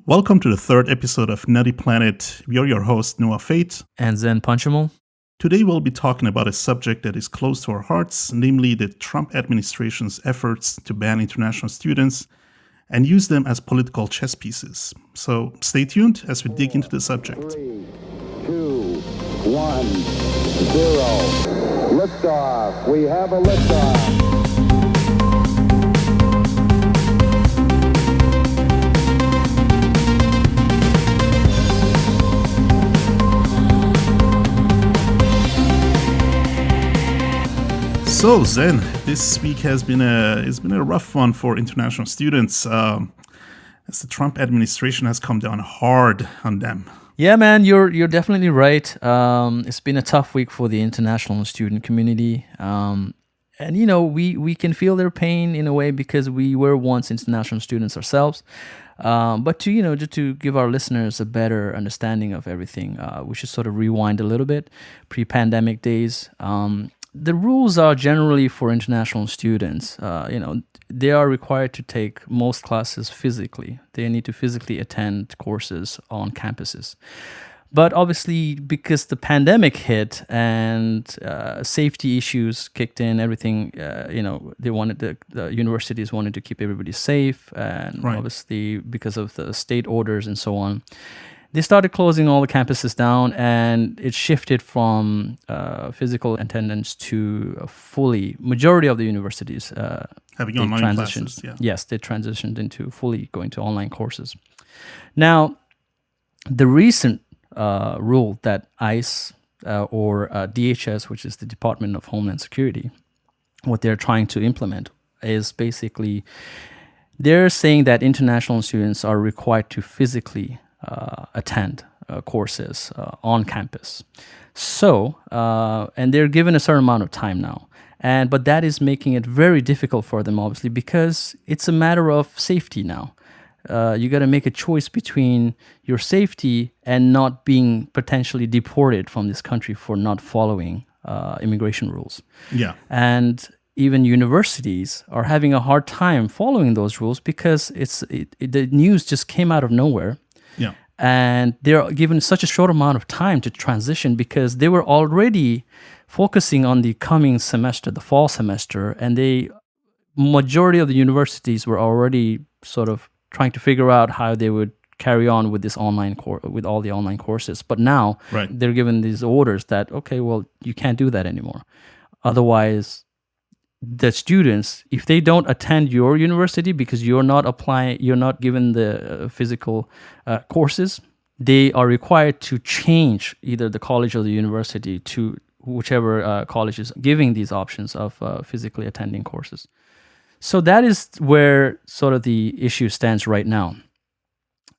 Welcome to the third episode of Nutty Planet. We are your host, Noah Fate. And Zen Punchable. Today we'll be talking about a subject that is close to our hearts, namely the Trump administration's efforts to ban international students and use them as political chess pieces. So stay tuned as we dig into the subject. 3, 2, 1, 0. Liftoff. We have a liftoff. So Zen, this week has been a rough one for international students, as the Trump administration has come down hard on them. Yeah, man, you're definitely right. It's been a tough week for the international student community, and we can feel their pain in a way because we were once international students ourselves. But just to give our listeners a better understanding of everything, we should sort of rewind a little bit, pre-pandemic days. The rules are generally for international students. They are required to take most classes physically. They need to physically attend courses on campuses. But obviously, because the pandemic hit and safety issues kicked in, everything, they wanted the universities wanted to keep everybody safe, and Right. obviously because of the state orders and so on. They started closing all the campuses down, and it shifted from physical attendance to majority of the universities Having they online transitioned. classes, yeah. Yes, they transitioned into fully going to online courses. Now, the recent rule that ICE or DHS, which is the Department of Homeland Security, what they're trying to implement is basically they're saying that international students are required to physically attend courses on campus. So, and they're given a certain amount of time now. But that is making it very difficult for them, obviously, because it's a matter of safety now. You got to make a choice between your safety and not being potentially deported from this country for not following immigration rules. Yeah. And even universities are having a hard time following those rules because the news just came out of nowhere. Yeah. And they're given such a short amount of time to transition because they were already focusing on the coming semester, the fall semester, and majority of the universities were already sort of trying to figure out how they would carry on with this with all the online courses. But now Right. they're given these orders that, okay, well, you can't do that anymore. Otherwise, the students, if they don't attend your university because you're not given the physical courses, they are required to change either the college or the university to whichever college is giving these options of physically attending courses. So that is where sort of the issue stands right now.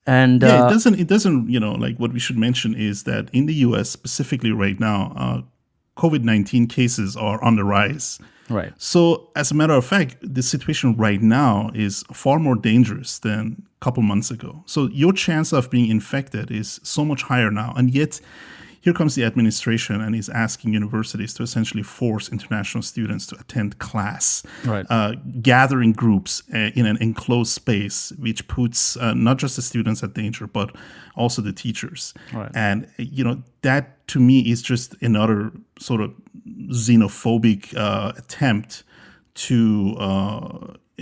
And Yeah, it doesn't, like what we should mention is that in the US specifically right now, COVID-19 cases are on the rise. right. So, as a matter of fact, the situation right now is far more dangerous than a couple months ago. So, your chance of being infected is so much higher now. And yet, here comes the administration and is asking universities to essentially force international students to attend class, Right. gathering groups in an enclosed space, which puts not just the students at danger, but also the teachers. Right. And, that to me is just another sort of xenophobic attempt to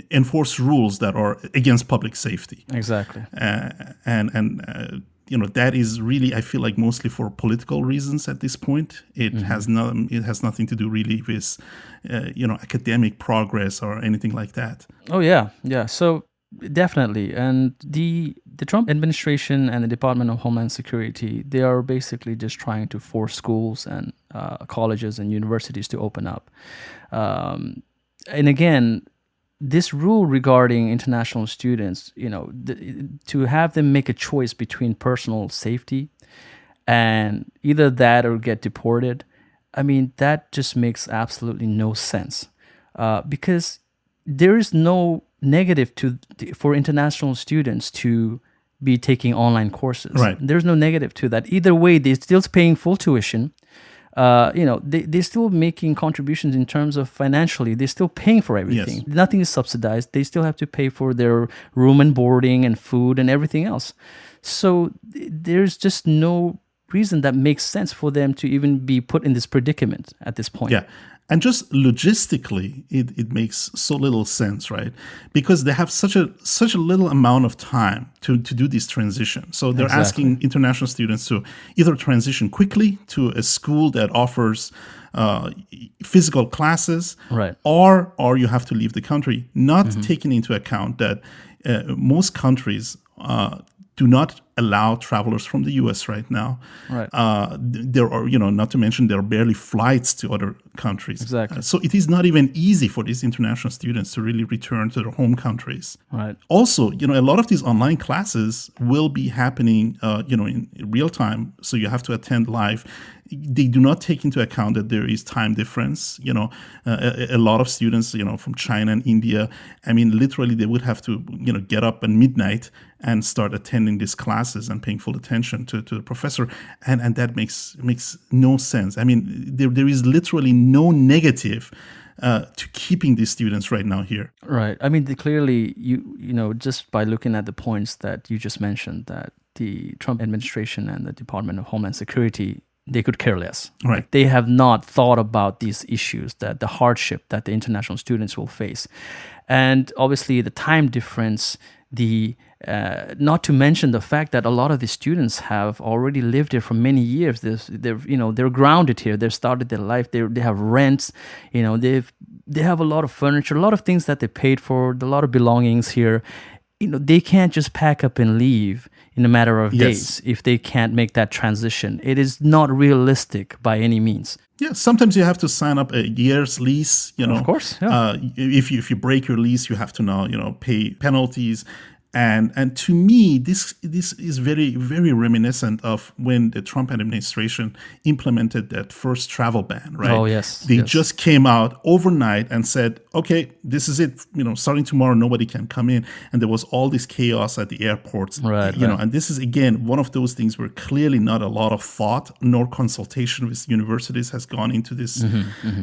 enforce rules that are against public safety. Exactly. That is really, I feel like, mostly for political reasons at this point. It has nothing to do really with academic progress or anything like that. Oh yeah. So definitely, and the Trump administration and the Department of Homeland Security, they are basically just trying to force schools and colleges and universities to open up. And again, this rule regarding international students, to have them make a choice between personal safety and either that or get deported, I mean, that just makes absolutely no sense because there is no negative for international students to be taking online courses. Right. There's no negative to that. Either way, they're still paying full tuition. they're still making contributions in terms of financially. They're still paying for everything. Yes. Nothing is subsidized. They still have to pay for their room and boarding and food and everything else. So there's just no reason that makes sense for them to even be put in this predicament at this point. Yeah. And just logistically, it makes so little sense, right? Because they have such a little amount of time to do this transition. So they're asking international students to either transition quickly to a school that offers physical classes, Right. or you have to leave the country, not taking into account that most countries do not allow travelers from the U.S. right now. Right. There are, not to mention there are barely flights to other countries. Exactly. So it is not even easy for these international students to really return to their home countries. Right. Also, a lot of these online classes will be happening, in real time. So you have to attend live. They do not take into account that there is time difference. A lot of students, from China and India, I mean, literally they would have to, get up at midnight and start attending these classes and paying full attention to the professor. And that makes no sense. I mean, there is literally no negative to keeping these students right now here. Right. I mean, clearly, just by looking at the points that you just mentioned, that the Trump administration and the Department of Homeland Security, they could care less. Right. Like, they have not thought about these issues, that the hardship that the international students will face. And obviously the time difference, not to mention the fact that a lot of the students have already lived here for many years. They're grounded here. They've started their life. They have rents. They have a lot of furniture, a lot of things that they paid for, a lot of belongings here. They can't just pack up and leave in a matter of days if they can't make that transition. It is not realistic by any means. Yeah, sometimes you have to sign up a year's lease. Of course, yeah. If you break your lease, you have to now pay penalties. And to me, this is very, very reminiscent of when the Trump administration implemented that first travel ban, right? Oh, yes. They just came out overnight and said, okay, this is it. Starting tomorrow, nobody can come in. And there was all this chaos at the airports. Right. And this is, again, one of those things where clearly not a lot of thought nor consultation with universities has gone into this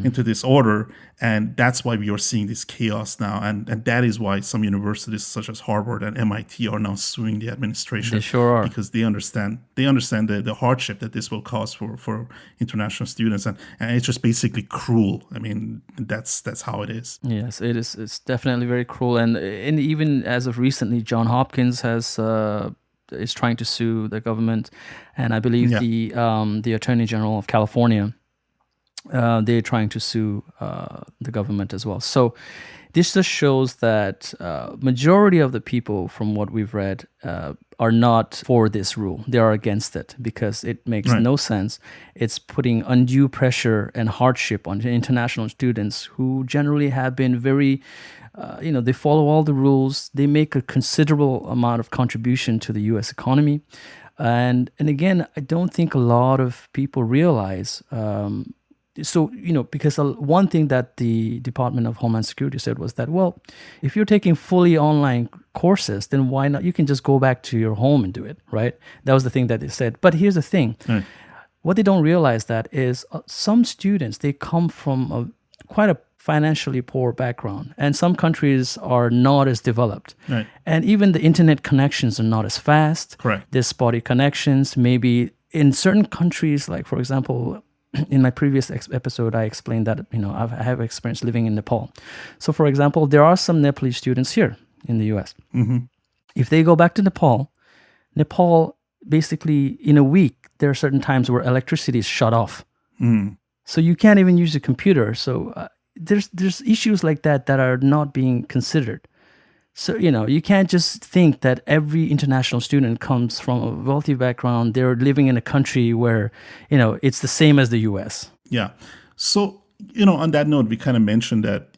into this order. And that's why we are seeing this chaos now. And that is why some universities such as Harvard and MIT are now suing the administration. They sure are. Because they understand the hardship that this will cause for international students. And it's just basically cruel. I mean, that's how it is. Yes, it is. It's definitely very cruel. And even as of recently, John Hopkins is trying to sue the government. And I believe the Attorney General of California, they're trying to sue the government as well. So this just shows that majority of the people, from what we've read, are not for this rule. They are against it because it makes no sense. It's putting undue pressure and hardship on international students who generally have been very, they follow all the rules. They make a considerable amount of contribution to the U.S. economy. And again, I don't think a lot of people realize. Because one thing that the Department of Homeland Security said was that, well, if you're taking fully online courses, then why not? You can just go back to your home and do it, right? That was the thing that they said. But here's the thing. What they don't realize that is some students, they come from quite a financially poor background. And some countries are not as developed. Right. And even the internet connections are not as fast. Correct. There's spotty connections. Maybe in certain countries, like, for example, in my previous episode, I explained that, I have experience living in Nepal. So, for example, there are some Nepalese students here in the U.S. Mm-hmm. If they go back to Nepal, basically, in a week, there are certain times where electricity is shut off. So you can't even use a computer. So there's issues like that are not being considered. So, you can't just think that every international student comes from a wealthy background. They're living in a country where, it's the same as the U.S. Yeah. So, on that note, we kind of mentioned that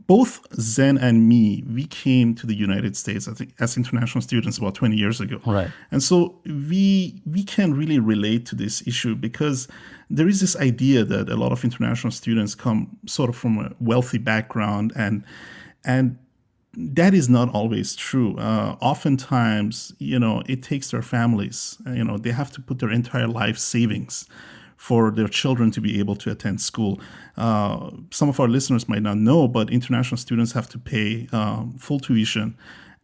both Zen and me, we came to the United States, I think, as international students about 20 years ago. Right. And so we can really relate to this issue because there is this idea that a lot of international students come sort of from a wealthy background, and that is not always true. Oftentimes, it takes their families. They have to put their entire life savings for their children to be able to attend school. Some of our listeners might not know, but international students have to pay full tuition.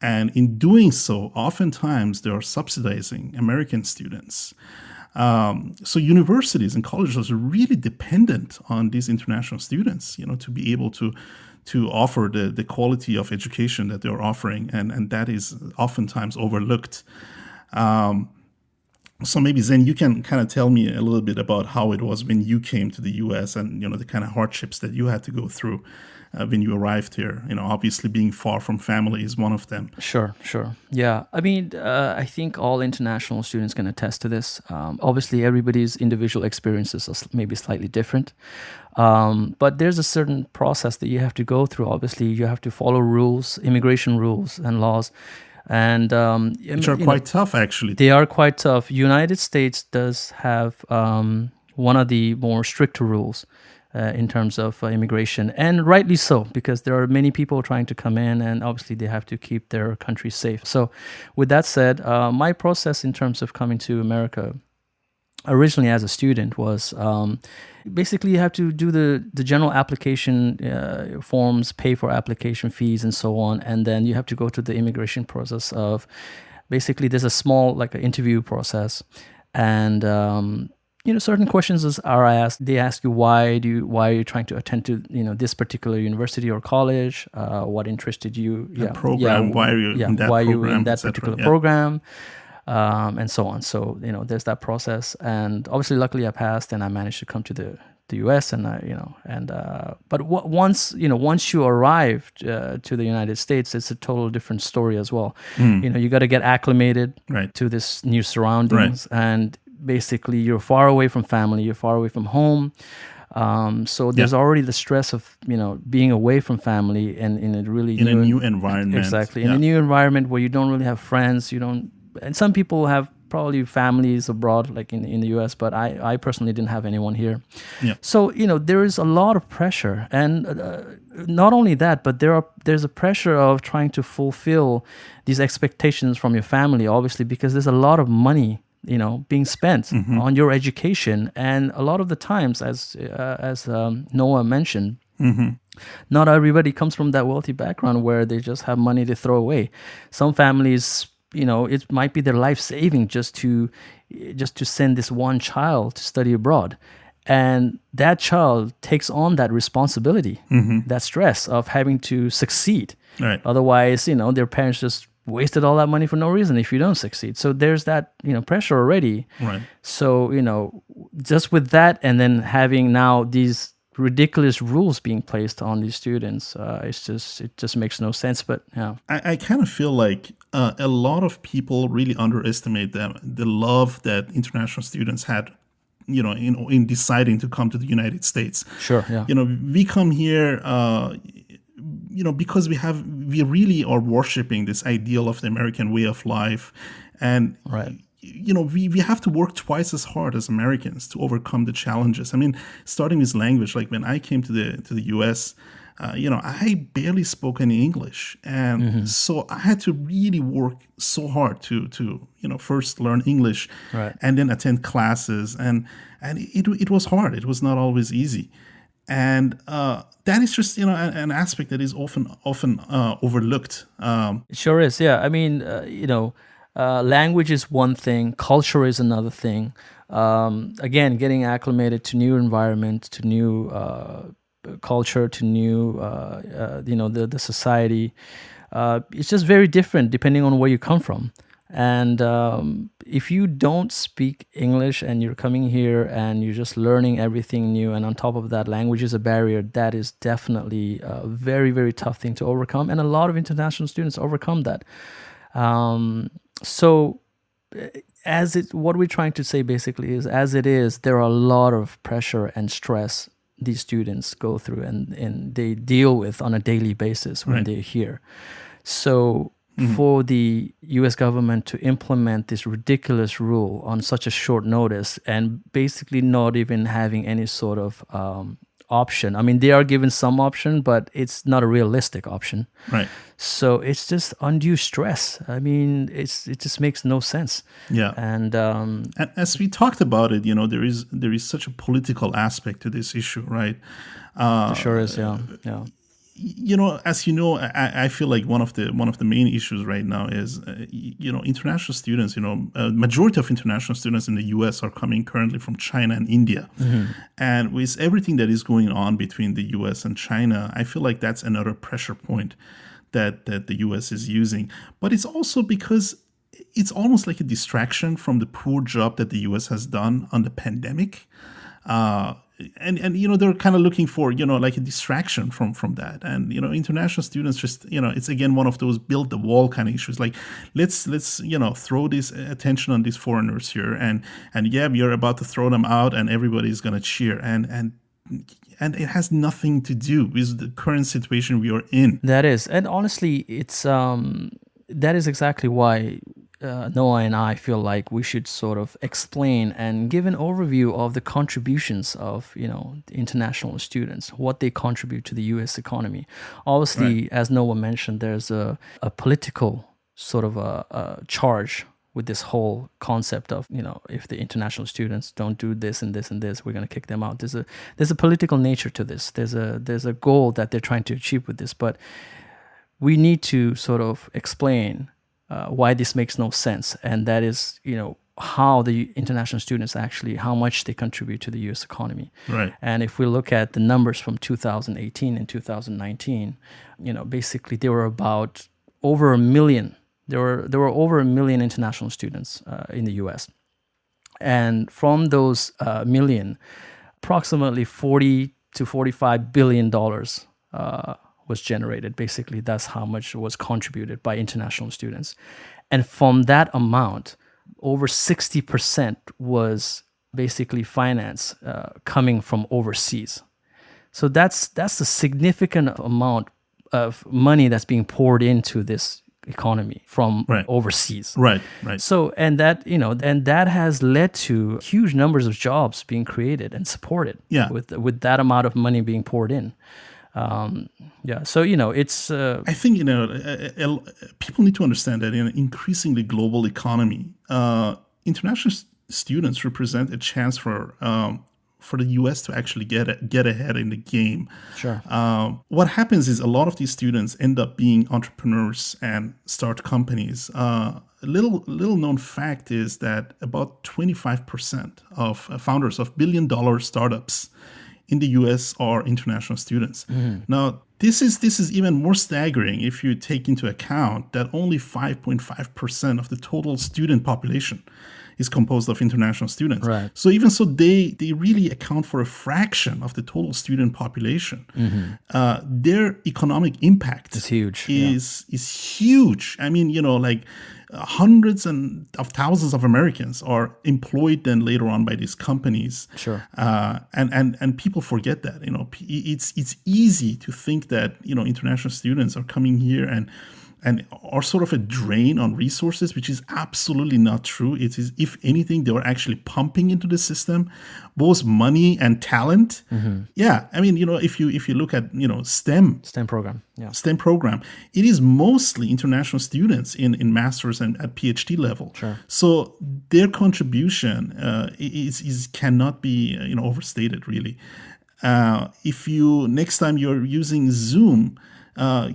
And in doing so, oftentimes they are subsidizing American students. So universities and colleges are really dependent on these international students, to be able to offer the quality of education that they're offering, and that is oftentimes overlooked. So maybe Zen, you can kind of tell me a little bit about how it was when you came to the U.S. and the kind of hardships that you had to go through when you arrived here. Obviously being far from family is one of them. Sure. Yeah. I mean, I think all international students can attest to this. Obviously, everybody's individual experiences are maybe slightly different. But there's a certain process that you have to go through. Obviously, you have to follow rules, immigration rules and laws. And which are quite tough, actually. They are quite tough. United States does have one of the more stricter rules in terms of immigration, and rightly so, because there are many people trying to come in, and obviously they have to keep their country safe. So with that said, my process in terms of coming to America originally as a student was basically you have to do the general application forms, pay for application fees and so on, and then you have to go to the immigration process of basically there's a small like an interview process, and certain questions are asked. They ask you why are you trying to attend to this particular university or college, what interested you, program, why are you in that program, particular program. And so on. So, there's that process. And obviously, luckily I passed and I managed to come to the US but once you arrive to the United States, it's a total different story as well. You got to get acclimated to this new surroundings, and basically you're far away from family, you're far away from home. So there's already the stress of, being away from family and in a really new environment. Exactly. In a new environment where you don't really have friends, and some people have probably families abroad, like in the US, but I personally didn't have anyone here. Yeah. So, there is a lot of pressure. And not only that, but there's a pressure of trying to fulfill these expectations from your family, obviously, because there's a lot of money being spent on your education. And a lot of the times, as Noah mentioned, not everybody comes from that wealthy background where they just have money to throw away. Some families, it might be their life saving just to send this one child to study abroad. And that child takes on that responsibility, that stress of having to succeed. Right. Otherwise, their parents just wasted all that money for no reason if you don't succeed. So there's that, pressure already. Right. So, just with that, and then having now these ridiculous rules being placed on these students, it just makes no sense. But yeah, I kind of feel like a lot of people really underestimate the love that international students had, in deciding to come to the United States. Sure. Yeah. We come here, because we really are worshiping this ideal of the American way of life, and right. We have to work twice as hard as Americans to overcome the challenges. I mean, starting with language, like when I came to the US, I barely spoke any English, and so I had to really work so hard to first learn English, right. and then attend classes, and it was hard. It was not always easy, and that is just an aspect that is often overlooked. It sure is. Yeah, I mean, language is one thing, culture is another thing. Again, getting acclimated to new environment, to new culture, to new, the society. It's just very different depending on where you come from. And if you don't speak English and you're coming here and you're just learning everything new, and on top of that, language is a barrier, that is definitely a very, very tough thing to overcome. And a lot of international students overcome that. So what we're trying to say basically is, as it is, there are a lot of pressure and stress these students go through and they deal with on a daily basis when they're here. So for the US government to implement this ridiculous rule on such a short notice, and basically not even having any sort of option. I mean, they are given some option, but it's not a realistic option. Right. So it's just undue stress. I mean, it just makes no sense. Yeah. And And as we talked about it, there is such a political aspect to this issue, right? it sure is, yeah. As you know, I feel like one of the main issues right now is, international students. Majority of international students in the U.S. are coming currently from China and India, and with everything that is going on between the U.S. and China, I feel like that's another pressure point that the U.S. is using. But it's also because it's almost like a distraction from the poor job that the U.S. has done on the pandemic. And they're kind of looking for like a distraction from that, and international students just it's again one of those build the wall kind of issues, like let's throw this attention on these foreigners here, and yeah, we are about to throw them out and everybody's gonna cheer, and it has nothing to do with the current situation we are in. That is, and honestly, it's that is exactly why Noah and I feel like we should sort of explain and give an overview of the contributions of the international students, what they contribute to the U.S. economy. Obviously, Right. as Noah mentioned, there's a political sort of a charge with this whole concept of if the international students don't do this and this and this, we're going to kick them out. There's a political nature to this. There's a goal that they're trying to achieve with this, but we need to sort of explain why this makes no sense, and that is how the international students actually, how much they contribute to the U.S. economy. Right. And if we look at the numbers from 2018 and 2019, basically there were about over a million. There were over a million international students in the U.S. And from those million, approximately 40 to 45 billion dollars was generated. Basically, that's how much was contributed by international students. And from that amount, over 60% was basically finance coming from overseas. So that's a significant amount of money that's being poured into this economy from Right. overseas. Right. So, and that has led to huge numbers of jobs being created and supported. Yeah. With that amount of money being poured in. So it's. I think people need to understand that in an increasingly global economy, international students represent a chance for the U.S. to actually get ahead in the game. Sure. What happens is a lot of these students end up being entrepreneurs and start companies. Little known fact is that about 25% of founders of billion-dollar startups in the U.S. are international students. Now, this is even more staggering if you take into account that only 5.5% of the total student population is composed of international students. Right. So even so, they really account for a fraction of the total student population. Their economic impact It's huge. is huge. I mean, like hundreds of thousands of Americans are employed then later on by these companies. Sure. And people forget that. It's easy to think that international students are coming here and are sort of a drain on resources, which is absolutely not true. It is, if anything, they are actually pumping into the system both money and talent. Yeah, I mean, if you look at STEM program. Yeah. STEM program, it is mostly international students in master's and at PhD level. Sure. So their contribution is cannot be overstated, really. If you next time you're using Zoom,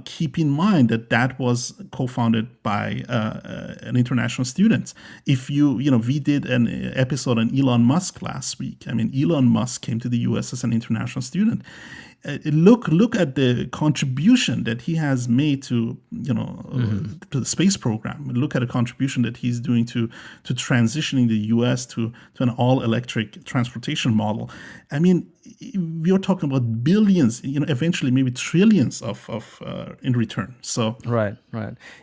keep in mind that was co-founded by an international student. If we did an episode on Elon Musk last week. I mean, Elon Musk came to the U.S. as an international student. Look at the contribution that he has made to to the space program. Look at the contribution that he's doing to transitioning the U.S. to an all-electric transportation model. I mean, we are talking about billions, eventually maybe trillions of in return. So Right.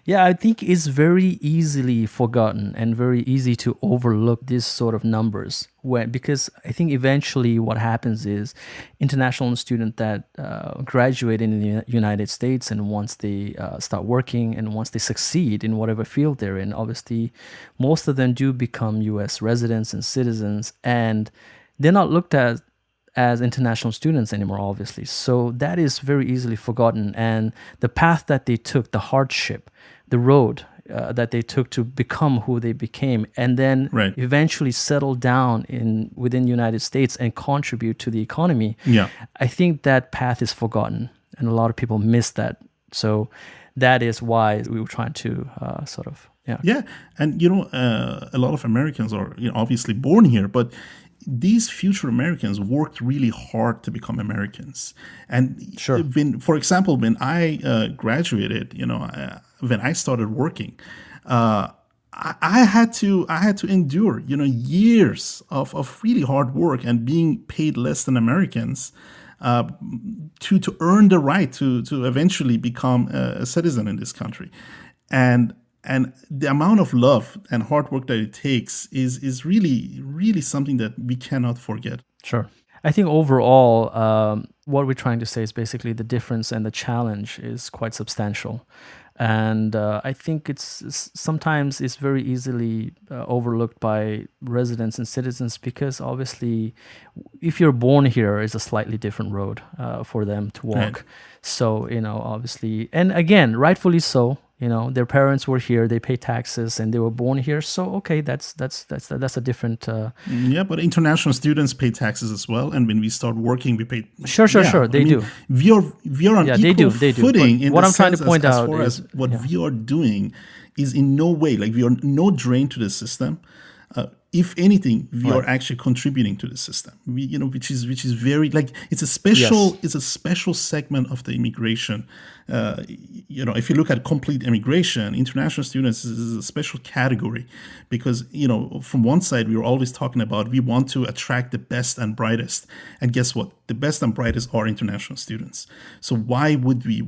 Yeah, I think it's very easily forgotten and very easy to overlook these sort of numbers because I think eventually what happens is international students that graduate in the United States, and once they start working and once they succeed in whatever field they're in, obviously most of them do become U.S. residents and citizens, and they're not looked at as international students anymore, obviously. So that is very easily forgotten. And the path that they took, the hardship, the road that they took to become who they became, and then Right. eventually settle down within the United States and contribute to the economy. Yeah. I think that path is forgotten, and a lot of people miss that. So that is why we were trying to Yeah, and a lot of Americans are obviously born here, but these future Americans worked really hard to become Americans. And Sure. for example, when I graduated, when I started working, I had to endure years of really hard work and being paid less than Americans. To earn the right to eventually become a citizen in this country, and the amount of love and hard work that it takes is really something that we cannot forget. Sure. I think overall, what we're trying to say is basically the difference and the challenge is quite substantial. And I think sometimes it's very easily overlooked by residents and citizens, because obviously if you're born here, it's a slightly different road for them to walk. Right. So, obviously, and again, rightfully so. Their parents were here, they pay taxes, and they were born here. So, okay, that's a different. Yeah, but international students pay taxes as well, and when we start working, we pay. Sure, they do. We are on equal footing. But what I'm trying to point out as far is as what we are doing is in no way, like, we are no drain to the system. If anything, we are actually contributing to the system. Which is very, like, it's a special segment of the immigration. If you look at complete immigration, international students is a special category, because from one side we are always talking about we want to attract the best and brightest, and guess what? The best and brightest are international students. So why would we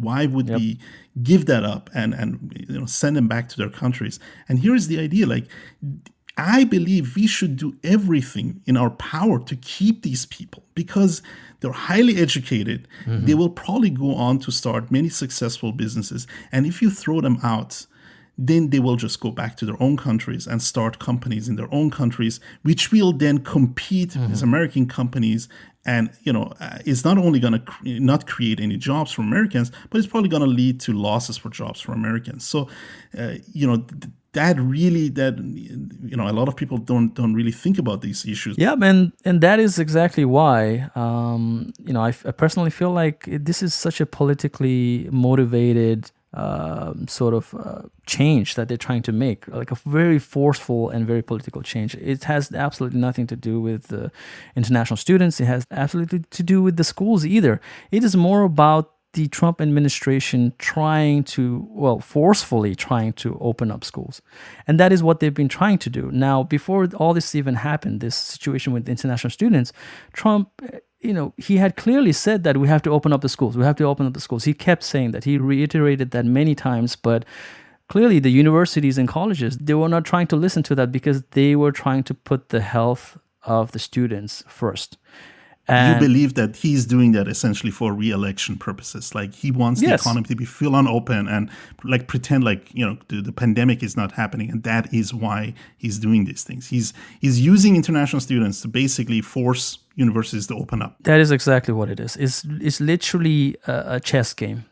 give that up and send them back to their countries? And here is the idea, like, I believe we should do everything in our power to keep these people, because they're highly educated. Mm-hmm. They will probably go on to start many successful businesses. And if you throw them out, then they will just go back to their own countries and start companies in their own countries, which will then compete with American companies. And, it's not only going to not create any jobs for Americans, but it's probably going to lead to losses for jobs for Americans. So, a lot of people don't really think about these issues. Yeah, and that is exactly why I personally feel like this is such a politically motivated change that they're trying to make, like a very forceful and very political change. It has absolutely nothing to do with the international students. It has absolutely to do with the schools either. It is more about the Trump administration forcefully trying to open up schools. And that is what they've been trying to do. Now, before all this even happened, this situation with international students, Trump, he had clearly said that we have to open up the schools. We have to open up the schools. He kept saying that. He reiterated that many times, but clearly the universities and colleges, they were not trying to listen to that, because they were trying to put the health of the students first. You believe that he's doing that essentially for re-election purposes. Like, he wants the economy to be full on open and like pretend like, the pandemic is not happening. And that is why he's doing these things. He's using international students to basically force universities to open up. That is exactly what it is. It's literally a chess game.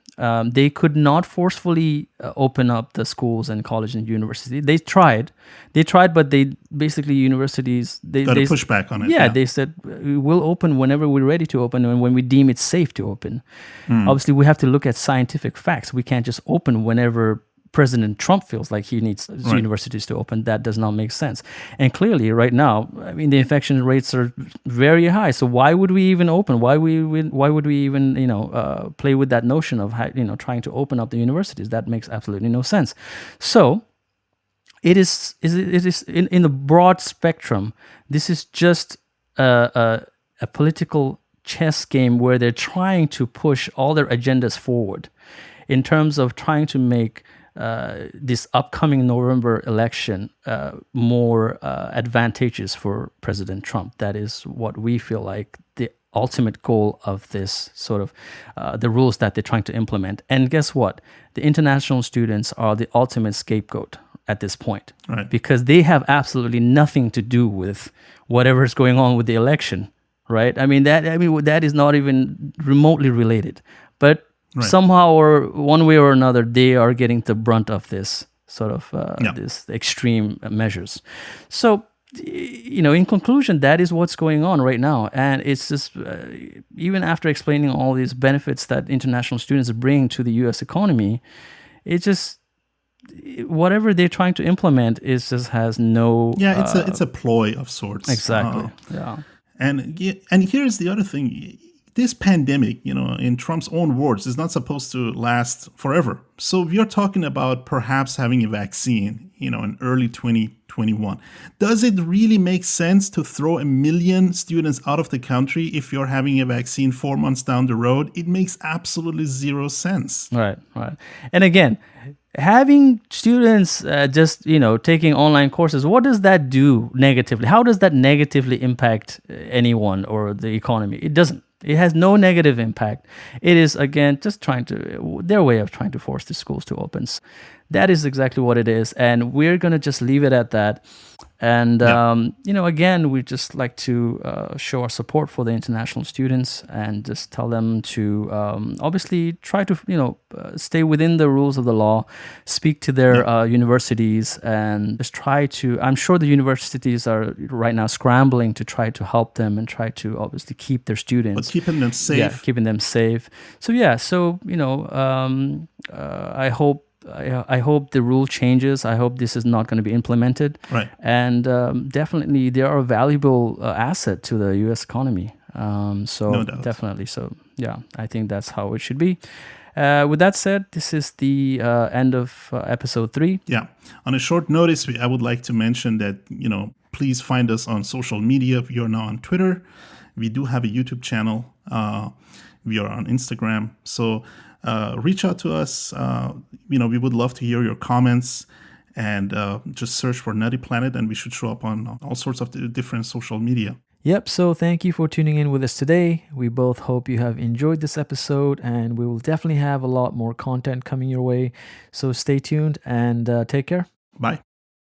They could not forcefully open up the schools and college and university. They tried, but universities they push back on it. Yeah, they said we'll open whenever we're ready to open and when we deem it safe to open. Obviously, we have to look at scientific facts. We can't just open whenever President Trump feels like he needs universities to open. That does not make sense. And clearly, right now, the infection rates are very high. So why would we even open? Why would we even play with that notion of trying to open up the universities? That makes absolutely no sense. So it is in the broad spectrum. This is just a political chess game where they're trying to push all their agendas forward in terms of trying to make this upcoming November election more advantageous for President Trump. That is what we feel like the ultimate goal of this sort of the rules that they're trying to implement. And guess what? The international students are the ultimate scapegoat at this point, because they have absolutely nothing to do with whatever's going on with the election. right? That is not even remotely related, but Right. somehow or one way or another, they are getting the brunt of this sort of Yeah. this extreme measures. So, in conclusion, that is what's going on right now, and it's just even after explaining all these benefits that international students bring to the U.S. economy, it's just whatever they're trying to implement is just has no Yeah, it's a ploy of sorts. exactly. Yeah. And here's the other thing. This pandemic, in Trump's own words, is not supposed to last forever. So we are talking about perhaps having a vaccine, in early 2021. Does it really make sense to throw 1 million students out of the country if you're having a vaccine 4 months down the road? It makes absolutely zero sense. Right. And again, having students just taking online courses, what does that do negatively? How does that negatively impact anyone or the economy? It doesn't. It has no negative impact. It is, again, just their way of trying to force the schools to open. That is exactly what it is, and we're going to just leave it at that. And again, we just like to show our support for the international students and just tell them to obviously try to stay within the rules of the law, speak to their universities, and just try to. I'm sure the universities are right now scrambling to try to help them and try to obviously keep their students, but keeping them safe. Yeah, keeping them safe. So I hope. I hope the rule changes. I hope this is not going to be implemented. Right. And definitely, they are a valuable asset to the U.S. economy. No doubt. Definitely. So, yeah, I think that's how it should be. With that said, this is the end of episode 3. Yeah. On a short notice, I would like to mention that, please find us on social media. We are now on Twitter. We do have a YouTube channel. We are on Instagram. So reach out to us. We would love to hear your comments, and just search for Nutty Planet, and we should show up on all sorts of different social media. Yep, so thank you for tuning in with us today. We both hope you have enjoyed this episode, and we will definitely have a lot more content coming your way. So stay tuned and take care. Bye.